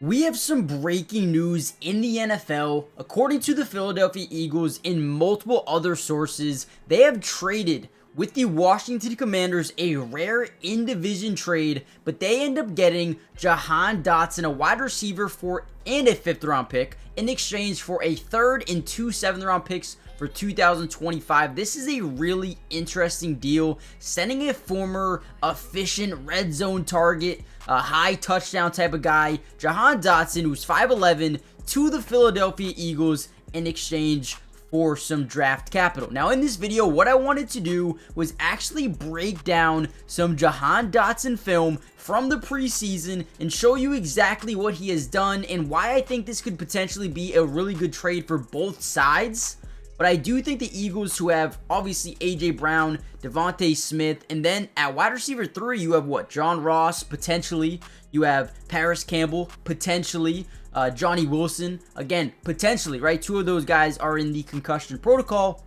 We have some breaking news in the NFL. According to the Philadelphia Eagles and multiple other sources, they have traded with the Washington Commanders a rare in-division trade, but they end up getting Jahan Dotson, a wide receiver and a 5th-round pick, in exchange for a 3rd and 2 7th-round picks for 2025. This is a really interesting deal, sending a former efficient red zone target, a high touchdown type of guy, Jahan Dotson, who's 5'11", to the Philadelphia Eagles in exchange for some draft capital. Now in this video, what I wanted to do was actually break down some Jahan Dotson film from the preseason and show you exactly what he has done and why I think this could potentially be a really good trade for both sides. But I do think the Eagles, who have obviously A.J. Brown, Devontae Smith, and then at wide receiver 3, you have what? John Ross, potentially. You have Paris Campbell, potentially. Johnny Wilson, again, potentially, right? 2 of those guys are in the concussion protocol.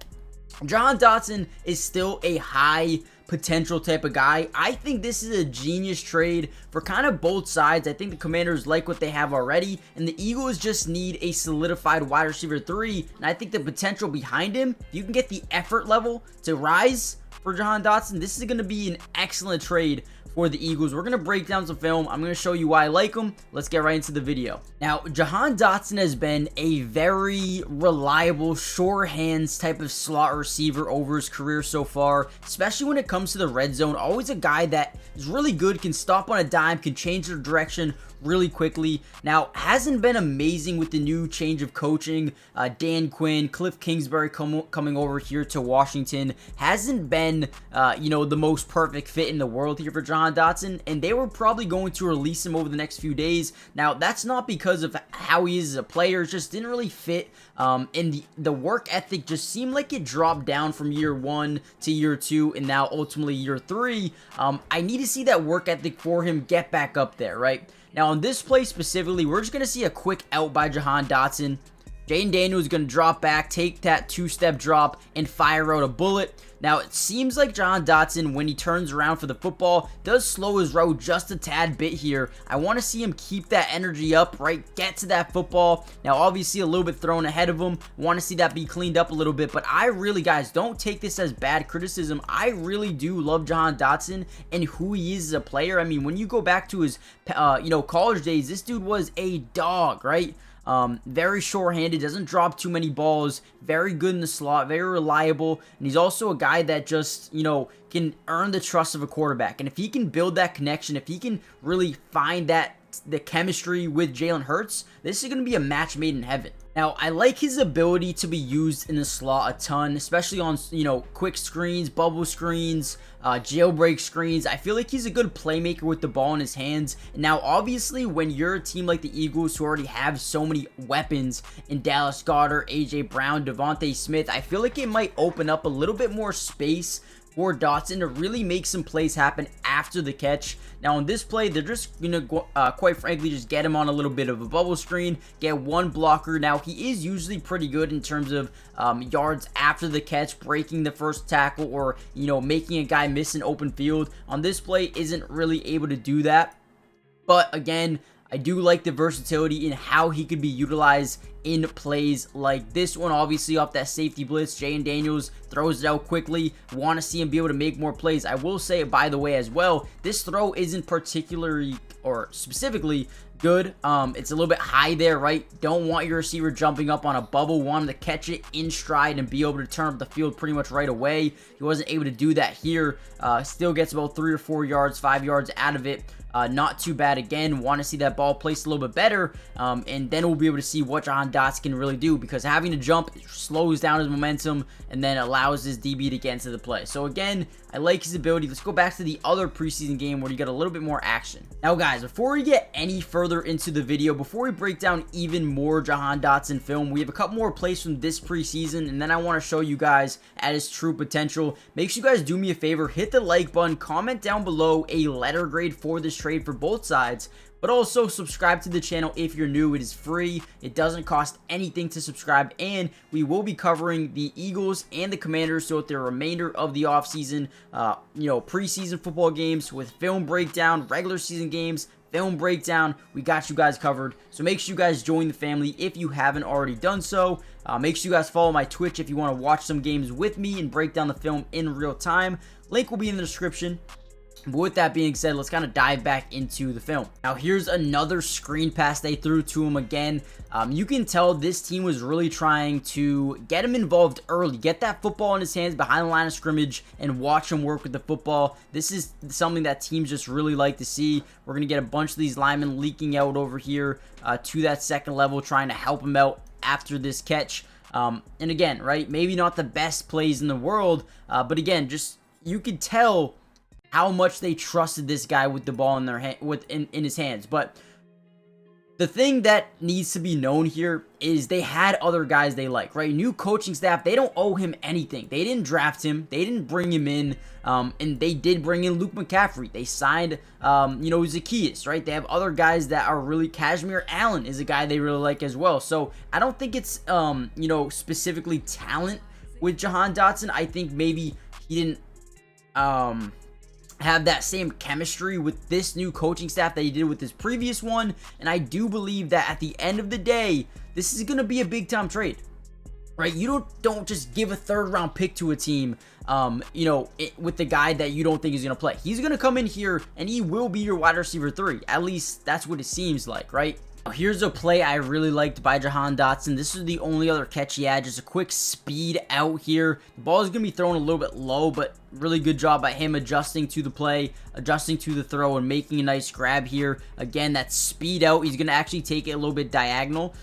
Jahan Dotson is still a high potential type of guy. I think this is a genius trade for kind of both sides. I think the Commanders like what they have already, and the Eagles just need a solidified wide receiver 3, and I think the potential behind him, if you can get the effort level to rise for Jahan Dotson, this is going to be an excellent trade for the Eagles. We're going to break down some film. I'm going to show you why I like him. Let's get right into the video. Now, Jahan Dotson has been a very reliable, sure hands type of slot receiver over his career so far, especially when it comes to the red zone. Always a guy that is really good, can stop on a dime, can change the direction really quickly. Now, hasn't been amazing with the new change of coaching. Dan Quinn, Cliff Kingsbury coming over here to Washington hasn't been, the most perfect fit in the world here for Jahan Dotson, and they were probably going to release him over the next few days. Now, that's not because of how he is as a player. It just didn't really fit, and the work ethic just seemed like it dropped down from year 1 to year 2, and now ultimately year 3. I need to see that work ethic for him get back up there, right? Now, on this play specifically, we're just going to see a quick out by Jahan Dotson. Jaden Daniels is going to drop back, take that 2-step drop, and fire out a bullet. Now, it seems like Jahan Dotson, when he turns around for the football, does slow his route just a tad bit here. I want to see him keep that energy up, right? Get to that football. Now, obviously, a little bit thrown ahead of him. Want to see that be cleaned up a little bit. But I really, guys, don't take this as bad criticism. I really do love Jahan Dotson and who he is as a player. I mean, when you go back to his, college days, this dude was a dog, right? Very sure-handed, doesn't drop too many balls, very good in the slot, very reliable, and he's also a guy that just, can earn the trust of a quarterback. And if he can build that connection, if he can really find the chemistry with Jalen Hurts, this is going to be a match made in heaven. Now, I like his ability to be used in the slot a ton, especially on, quick screens, bubble screens, jailbreak screens. I feel like he's a good playmaker with the ball in his hands. And now, obviously, when you're a team like the Eagles who already have so many weapons in Dallas Goedert, A.J. Brown, Devontae Smith, I feel like it might open up a little bit more space for Dotson to really make some plays happen after the catch. Now, on this play, they're just going to, quite frankly, just get him on a little bit of a bubble screen, get one blocker. Now, he is usually pretty good in terms of yards after the catch, breaking the first tackle, or, making a guy miss an open field. On this play, isn't really able to do that. But, again, I do like the versatility in how he could be utilized in plays like this one. Obviously, off that safety blitz, Jaden Daniels throws it out quickly. Want to see him be able to make more plays. I will say, by the way, as well, this throw isn't particularly or specifically good. It's a little bit high there, right? Don't want your receiver jumping up on a bubble. Want him to catch it in stride and be able to turn up the field pretty much right away. He wasn't able to do that here. Still gets about 3 or 4 yards, 5 yards out of it. Not too bad. Again, want to see that ball placed a little bit better, and then we'll be able to see what Jahan Dotson can really do, because having to jump slows down his momentum and then allows his DB to get into the play. So again, I like his ability. Let's go back to the other preseason game where you get a little bit more action. Now, guys, before we get any further into the video, before we break down even more Jahan Dotson film, we have a couple more plays from this preseason, and then I want to show you guys at his true potential. Make sure you guys do me a favor, hit the like button, comment down below a letter grade for this trade for both sides, but also subscribe to the channel if you're new. It is free. It doesn't cost anything to subscribe, and we will be covering the Eagles and the Commanders throughout the remainder of the offseason, preseason football games with film breakdown, regular season games, film breakdown. We got you guys covered. So make sure you guys join the family if you haven't already done so. Make sure you guys follow my Twitch if you want to watch some games with me and break down the film in real time. Link will be in the description. But with that being said, let's kind of dive back into the film. Now, here's another screen pass they threw to him again. You can tell this team was really trying to get him involved early, get that football in his hands behind the line of scrimmage and watch him work with the football. This is something that teams just really like to see. We're going to get a bunch of these linemen leaking out over here to that second level, trying to help him out after this catch. And again, right, maybe not the best plays in the world, but again, just you could tell how much they trusted this guy with the ball in their hand, in his hands. But the thing that needs to be known here is they had other guys they like, right? New coaching staff, they don't owe him anything. They didn't draft him. They didn't bring him in. And they did bring in Luke McCaffrey. They signed, Zacchaeus, right? They have other guys that are really, Kashmir Allen is a guy they really like as well. So I don't think it's, specifically talent with Jahan Dotson. I think maybe he didn't, have that same chemistry with this new coaching staff that he did with his previous one. And I do believe that at the end of the day, this is going to be a big time trade, right? You don't just give a third round pick to a team, with the guy that you don't think is going to play. He's going to come in here and he will be your wide receiver 3. At least that's what it seems like, right? Now, here's a play I really liked by Jahan Dotson. This is the only other catch he had. Just a quick speed out here. The ball is going to be thrown a little bit low, but really good job by him adjusting to the play, adjusting to the throw, and making a nice grab here. Again, that speed out. He's going to actually take it a little bit diagonal.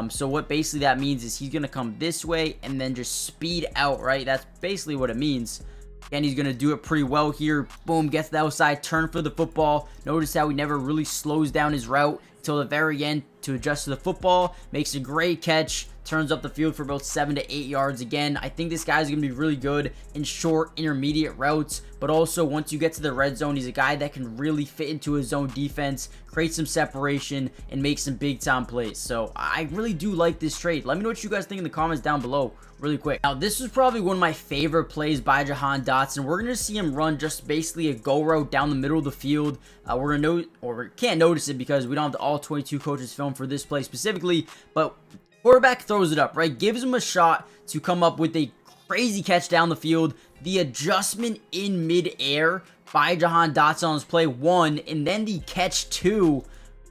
So what basically that means is he's going to come this way and then just speed out, right? That's basically what it means. And he's going to do it pretty well here. Boom, gets the outside turn for the football. Notice how he never really slows down his route until the very end to adjust to the football. Makes a great catch. Turns up the field for about 7 to 8 yards. Again, I think this guy's going to be really good in short, intermediate routes. But also, once you get to the red zone, he's a guy that can really fit into his own defense, create some separation, and make some big-time plays. So, I really do like this trade. Let me know what you guys think in the comments down below really quick. Now, this is probably one of my favorite plays by Jahan Dotson. We're going to see him run just basically a go route down the middle of the field. We're going to we can't notice it because we don't have the all 22 coaches film for this play specifically, but quarterback throws it up, right? Gives him a shot to come up with a crazy catch down the field. The adjustment in midair by Jahan Dotson on his play 1, and then the catch 2,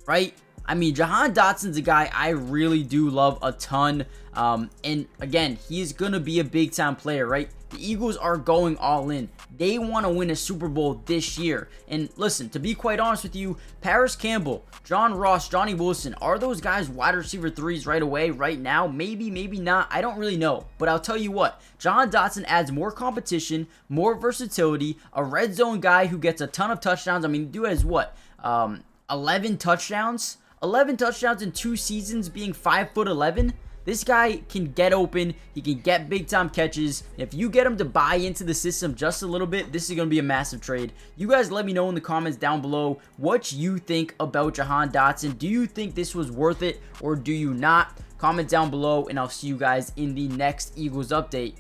right? I mean, Jahan Dotson's a guy I really do love a ton. And again, he's going to be a big time player, right? The Eagles are going all in. They want to win a Super Bowl this year. And listen, to be quite honest with you, Paris Campbell, John Ross, Johnny Wilson, are those guys wide receiver 3s right away, right now? Maybe, maybe not. I don't really know. But I'll tell you what, Jahan Dotson adds more competition, more versatility, a red zone guy who gets a ton of touchdowns. I mean, the dude has what? 11 touchdowns? 11 touchdowns in 2 seasons, being 5'11". This guy can get open. He can get big time catches. If you get him to buy into the system just a little bit, this is going to be a massive trade. You guys let me know in the comments down below what you think about Jahan Dotson. Do you think this was worth it or do you not? Comment down below and I'll see you guys in the next Eagles update.